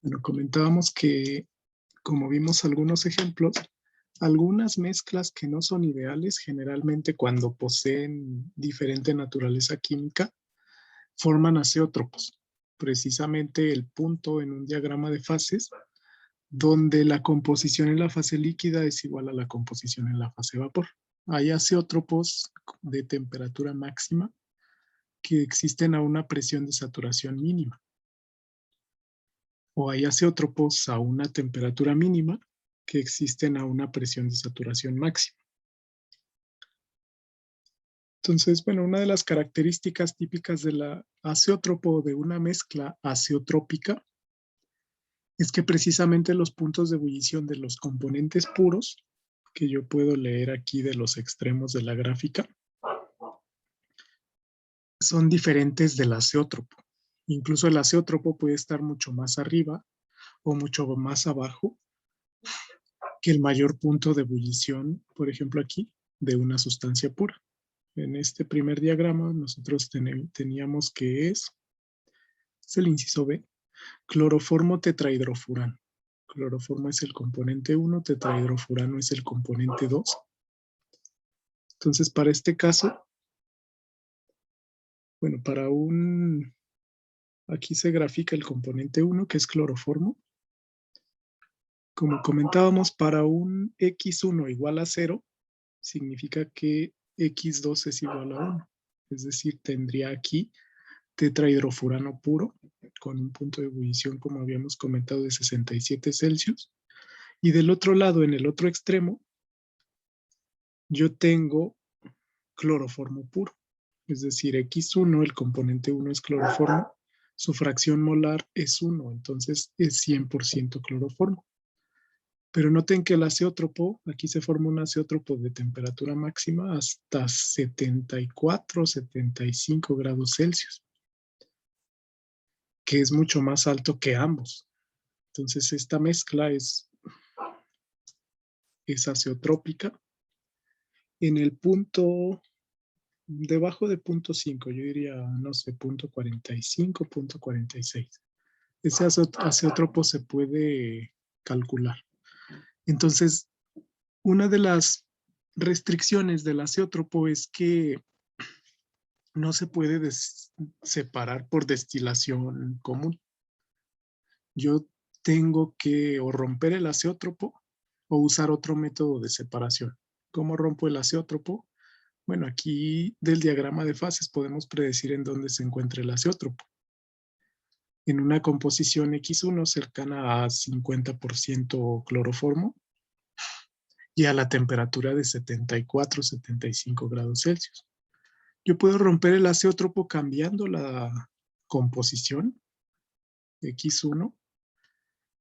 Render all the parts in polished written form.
Bueno, comentábamos que, como vimos algunos ejemplos, algunas mezclas que no son ideales, generalmente cuando poseen diferente naturaleza química, forman azeótropos. Precisamente el punto en un diagrama de fases donde la composición en la fase líquida es igual a la composición en la fase vapor. Hay azeótropos de temperatura máxima que existen a una presión de saturación mínima. O hay azeótropos a una temperatura mínima que existen a una presión de saturación máxima. Entonces, bueno, una de las características típicas de la azeótropo de una mezcla azeotrópica es que precisamente los puntos de ebullición de los componentes puros, que yo puedo leer aquí de los extremos de la gráfica, son diferentes del azeótropo. Incluso el azeótropo puede estar mucho más arriba o mucho más abajo que el mayor punto de ebullición, por ejemplo aquí, de una sustancia pura. En este primer diagrama nosotros teníamos que es el inciso B, cloroformo tetrahidrofurano. Cloroformo es el componente 1, tetrahidrofurano es el componente 2. Entonces, para este caso, bueno, aquí se grafica el componente 1, que es cloroformo. Como comentábamos, para un X1 igual a 0, significa que X2 es igual a 1. Es decir, tendría aquí tetrahidrofurano puro, con un punto de ebullición, como habíamos comentado, de 67 Celsius. Y del otro lado, en el otro extremo, yo tengo cloroformo puro. Es decir, X1, el componente 1 es cloroformo, su fracción molar es 1, entonces es 100% cloroformo. Pero noten que el azeótropo, aquí se forma un azeótropo de temperatura máxima hasta 74, 75 grados Celsius, que es mucho más alto que ambos. Entonces esta mezcla es azeotrópica. En el punto, debajo de punto 5, yo diría, no sé, punto 45, punto 46. Ese azeótropo se puede calcular. Entonces, una de las restricciones del azeótropo es que no se puede separar por destilación común. Yo tengo que o romper el azeótropo o usar otro método de separación. ¿Cómo rompo el azeótropo? Bueno, aquí del diagrama de fases podemos predecir en dónde se encuentra el azeótropo. En una composición X1 cercana a 50% cloroformo y a la temperatura de 74, 75 grados Celsius. Yo puedo romper el azeótropo cambiando la composición X1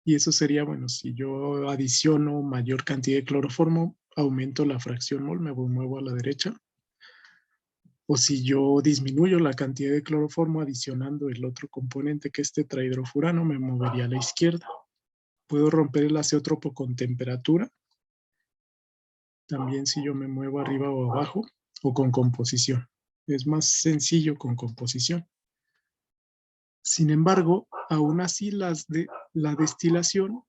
y eso sería, bueno, si yo adiciono mayor cantidad de cloroformo, aumento la fracción mol, me muevo a la derecha. O si yo disminuyo la cantidad de cloroformo adicionando el otro componente que es tetrahidrofurano, me movería a la izquierda. Puedo romper el azeótropo con temperatura. También si yo me muevo arriba o abajo, o con composición. Es más sencillo con composición. Sin embargo, aún así la destilación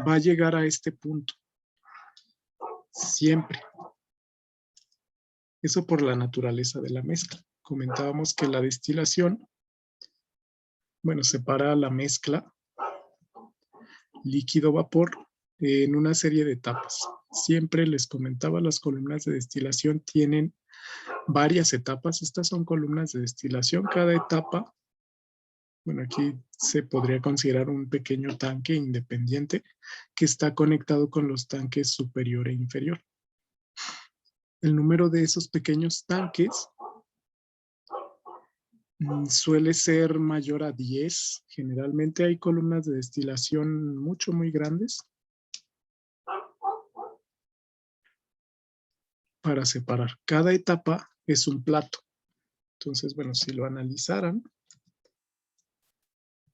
va a llegar a este punto. Siempre. Eso por la naturaleza de la mezcla. Comentábamos que la destilación, bueno, separa la mezcla líquido-vapor en una serie de etapas. Siempre les comentaba, las columnas de destilación tienen varias etapas. Estas son columnas de destilación. Cada etapa, bueno, aquí se podría considerar un pequeño tanque independiente que está conectado con los tanques superior e inferior. El número de esos pequeños tanques suele ser mayor a 10. Generalmente hay columnas de destilación muy grandes para separar. Cada etapa es un plato. Entonces, bueno, si lo analizaran,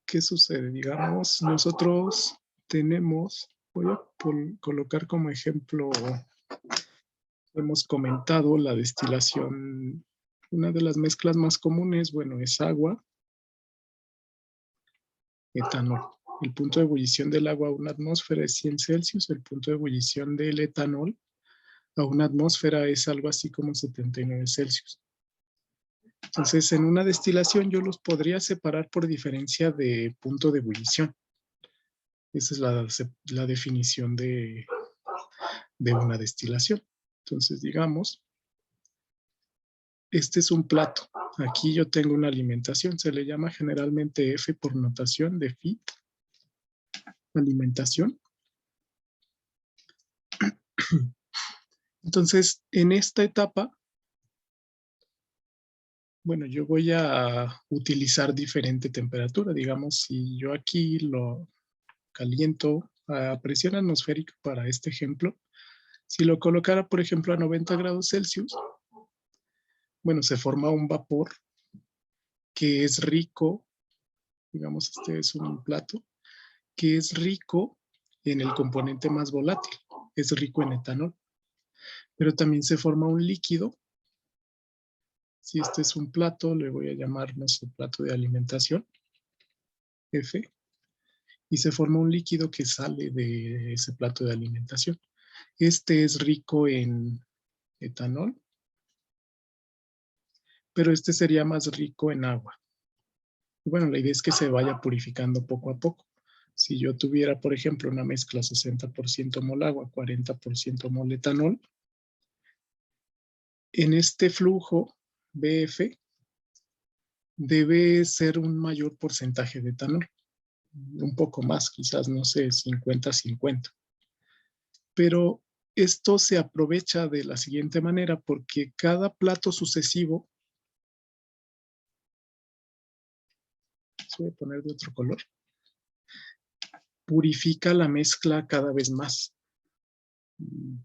¿qué sucede? Digamos, nosotros tenemos, voy a colocar como ejemplo, hemos comentado la destilación. Una de las mezclas más comunes, bueno, es agua, etanol. El punto de ebullición del agua a una atmósfera es 100 Celsius. El punto de ebullición del etanol a una atmósfera es algo así como 79 Celsius. Entonces, en una destilación yo los podría separar por diferencia de punto de ebullición. Esa es la definición de una destilación. Entonces, digamos, este es un plato. Aquí yo tengo una alimentación. Se le llama generalmente F por notación de feed. Alimentación. Entonces, en esta etapa, bueno, yo voy a utilizar diferente temperatura. Digamos, si yo aquí lo caliento a presión atmosférica para este ejemplo, si lo colocara, por ejemplo, a 90 grados Celsius, bueno, se forma un vapor que es rico, digamos, este es un plato, que es rico en el componente más volátil, es rico en etanol. Pero también se forma un líquido. Si este es un plato, le voy a llamar nuestro plato de alimentación, F, y se forma un líquido que sale de ese plato de alimentación. Este es rico en etanol, pero este sería más rico en agua. Y bueno, la idea es que se vaya purificando poco a poco. Si yo tuviera, por ejemplo, una mezcla 60% mol agua, 40% mol etanol, en este flujo BF debe ser un mayor porcentaje de etanol. Un poco más, quizás, no sé, 50-50. Pero esto se aprovecha de la siguiente manera porque cada plato sucesivo, voy a poner de otro color, purifica la mezcla cada vez más.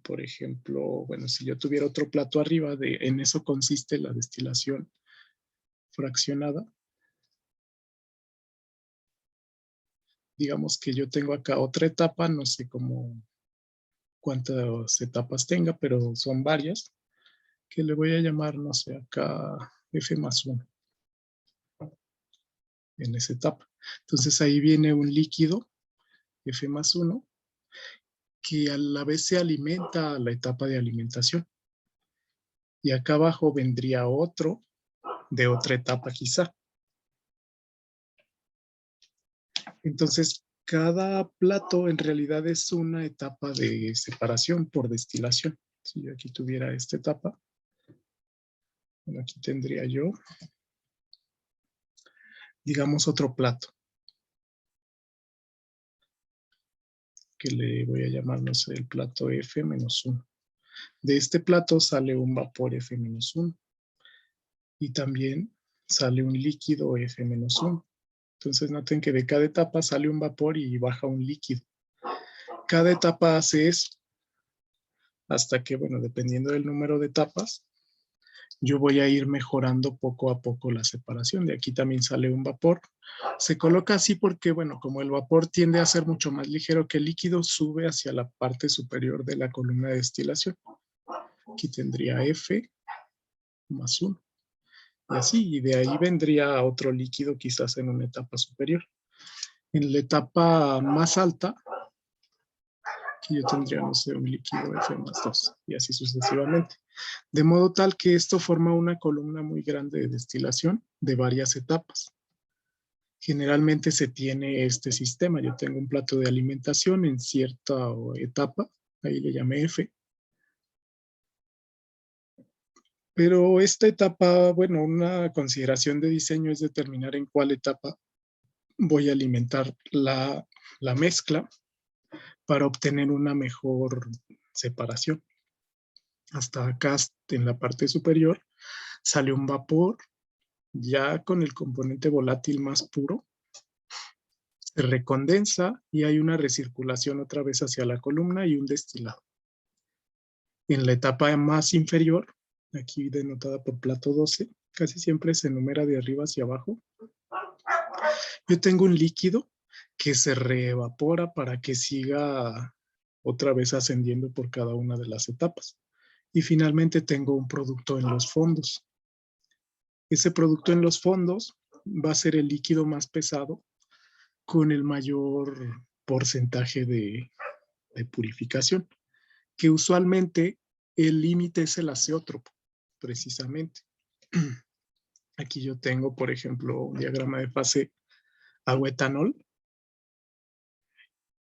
Por ejemplo, bueno, si yo tuviera otro plato arriba, en eso consiste la destilación fraccionada. Digamos que yo tengo acá otra etapa, no sé cuántas etapas tenga, pero son varias, que le voy a llamar, no sé, acá F+1 en esa etapa. Entonces ahí viene un líquido F+1 que a la vez se alimenta a la etapa de alimentación. Y acá abajo vendría otro de otra etapa quizá. Entonces, cada plato en realidad es una etapa de separación por destilación. Si yo aquí tuviera esta etapa, bueno, aquí tendría yo, digamos, otro plato, que le voy a llamar, no sé, el plato F-1. De este plato sale un vapor F-1 y también sale un líquido F-1. Entonces noten que de cada etapa sale un vapor y baja un líquido. Cada etapa hace eso hasta que, bueno, dependiendo del número de etapas, yo voy a ir mejorando poco a poco la separación. De aquí también sale un vapor. Se coloca así porque, bueno, como el vapor tiende a ser mucho más ligero que el líquido, sube hacia la parte superior de la columna de destilación. Aquí tendría F+1. Y así, y de ahí vendría otro líquido quizás en una etapa superior. En la etapa más alta, aquí yo tendría, no sé, un líquido F+2 y así sucesivamente. De modo tal que esto forma una columna muy grande de destilación de varias etapas. Generalmente se tiene este sistema. Yo tengo un plato de alimentación en cierta etapa, ahí le llamé F. Pero esta etapa, bueno, una consideración de diseño es determinar en cuál etapa voy a alimentar la mezcla para obtener una mejor separación. Hasta acá, en la parte superior, sale un vapor ya con el componente volátil más puro. Se recondensa y hay una recirculación otra vez hacia la columna y un destilado. En la etapa más inferior, aquí denotada por plato 12, casi siempre se enumera de arriba hacia abajo. Yo tengo un líquido que se reevapora para que siga otra vez ascendiendo por cada una de las etapas. Y finalmente tengo un producto en los fondos. Ese producto en los fondos va a ser el líquido más pesado con el mayor porcentaje de purificación, que usualmente el límite es el azeótropo, precisamente. Aquí yo tengo, por ejemplo, un diagrama de fase agua-etanol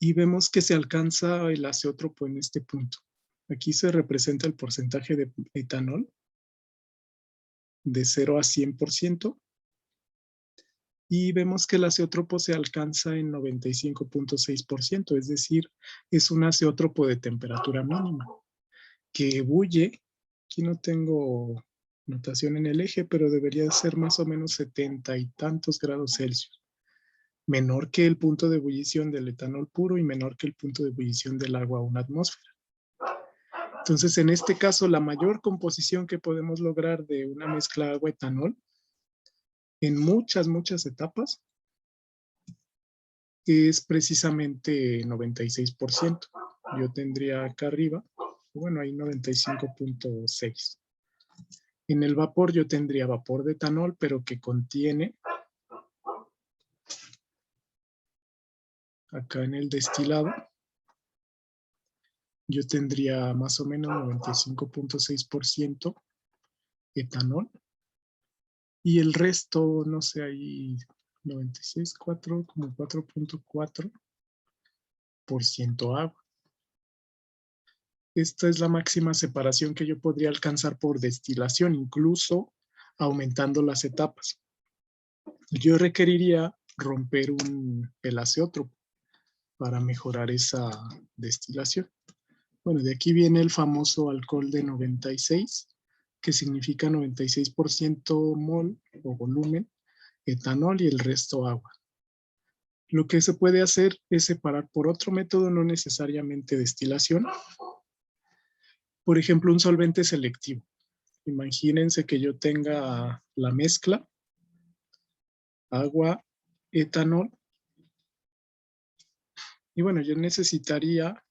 y vemos que se alcanza el azeótropo en este punto. Aquí se representa el porcentaje de etanol de 0 a 100%. Y vemos que el azeótropo se alcanza en 95.6%, es decir, es un azeótropo de temperatura mínima, que ebulle, aquí no tengo notación en el eje, pero debería ser más o menos 70 y tantos grados Celsius, menor que el punto de ebullición del etanol puro y menor que el punto de ebullición del agua a una atmósfera. Entonces, en este caso, la mayor composición que podemos lograr de una mezcla agua-etanol en muchas etapas es precisamente 96%. Yo tendría acá arriba, bueno, hay 95.6. En el vapor yo tendría vapor de etanol, pero que contiene, acá en el destilado, yo tendría más o menos 95.6% etanol. Y el resto, no sé, ahí 96.4, como 4.4% agua. Esta es la máxima separación que yo podría alcanzar por destilación, incluso aumentando las etapas. Yo requeriría romper el azeótropo para mejorar esa destilación. Bueno, de aquí viene el famoso alcohol de 96, que significa 96% mol o volumen, etanol y el resto agua. Lo que se puede hacer es separar por otro método, no necesariamente destilación. Por ejemplo, un solvente selectivo. Imagínense que yo tenga la mezcla, agua, etanol. Y bueno, yo necesitaría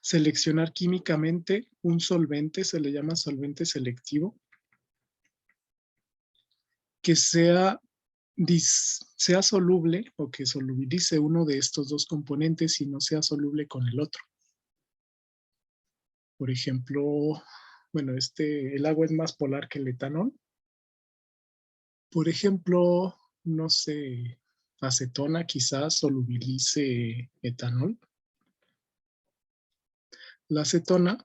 seleccionar químicamente un solvente, se le llama solvente selectivo, que sea soluble o que solubilice uno de estos dos componentes y no sea soluble con el otro. Por ejemplo, bueno, el agua es más polar que el etanol. Por ejemplo, no sé, acetona quizás solubilice etanol. La acetona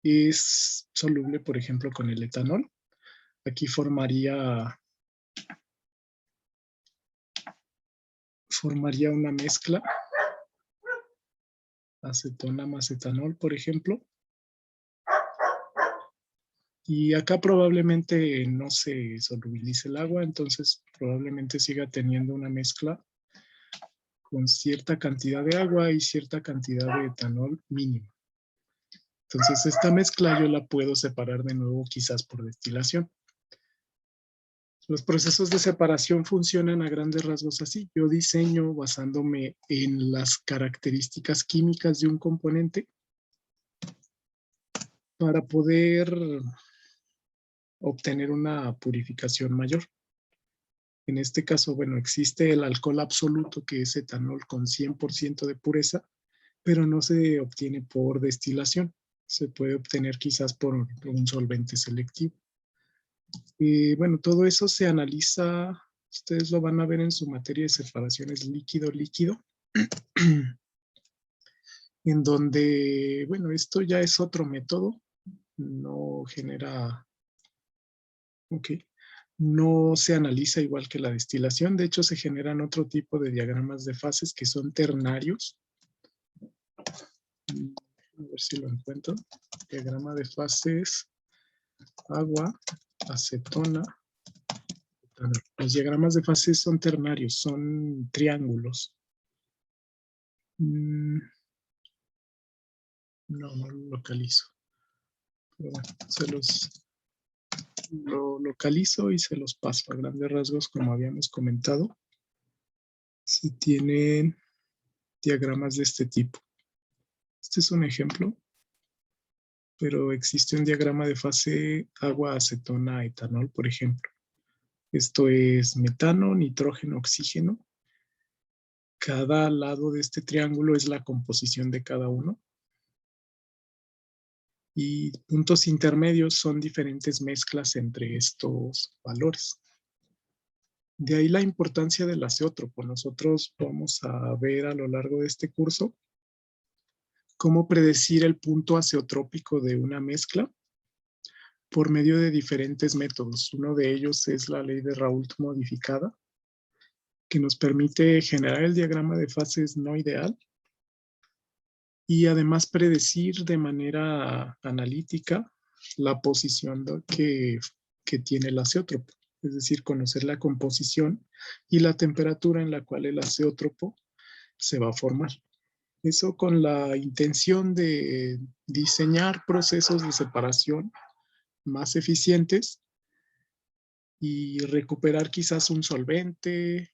es soluble, por ejemplo, con el etanol. Aquí formaría una mezcla, acetona más etanol, por ejemplo. Y acá probablemente no se solubilice el agua, entonces probablemente siga teniendo una mezcla con cierta cantidad de agua y cierta cantidad de etanol mínimo. Entonces esta mezcla yo la puedo separar de nuevo quizás por destilación. Los procesos de separación funcionan a grandes rasgos así. Yo diseño basándome en las características químicas de un componente para poder obtener una purificación mayor. En este caso, bueno, existe el alcohol absoluto, que es etanol con 100% de pureza, pero no se obtiene por destilación. Se puede obtener quizás por un solvente selectivo. Bueno, todo eso se analiza, ustedes lo van a ver en su materia de separaciones líquido-líquido, en donde, bueno, esto ya es otro método, no genera, ok, no se analiza igual que la destilación, de hecho se generan otro tipo de diagramas de fases que son ternarios. A ver si lo encuentro. Diagrama de fases, agua, acetona, etanol. Los diagramas de fases son ternarios, son triángulos. No lo localizo. Pero bueno, lo localizo y se los paso a grandes rasgos, como habíamos comentado. Si tienen diagramas de este tipo. Este es un ejemplo, pero existe un diagrama de fase agua, acetona, etanol, por ejemplo. Esto es metano, nitrógeno, oxígeno. Cada lado de este triángulo es la composición de cada uno. Y puntos intermedios son diferentes mezclas entre estos valores. De ahí la importancia del azeótropo. Nosotros vamos a ver a lo largo de este curso cómo predecir el punto azeotrópico de una mezcla por medio de diferentes métodos. Uno de ellos es la ley de Raoult modificada, que nos permite generar el diagrama de fases no ideal y además predecir de manera analítica la posición que tiene el azeótropo, es decir, conocer la composición y la temperatura en la cual el azeótropo se va a formar. Eso con la intención de diseñar procesos de separación más eficientes y recuperar quizás un solvente,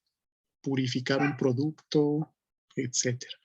purificar un producto, etcétera.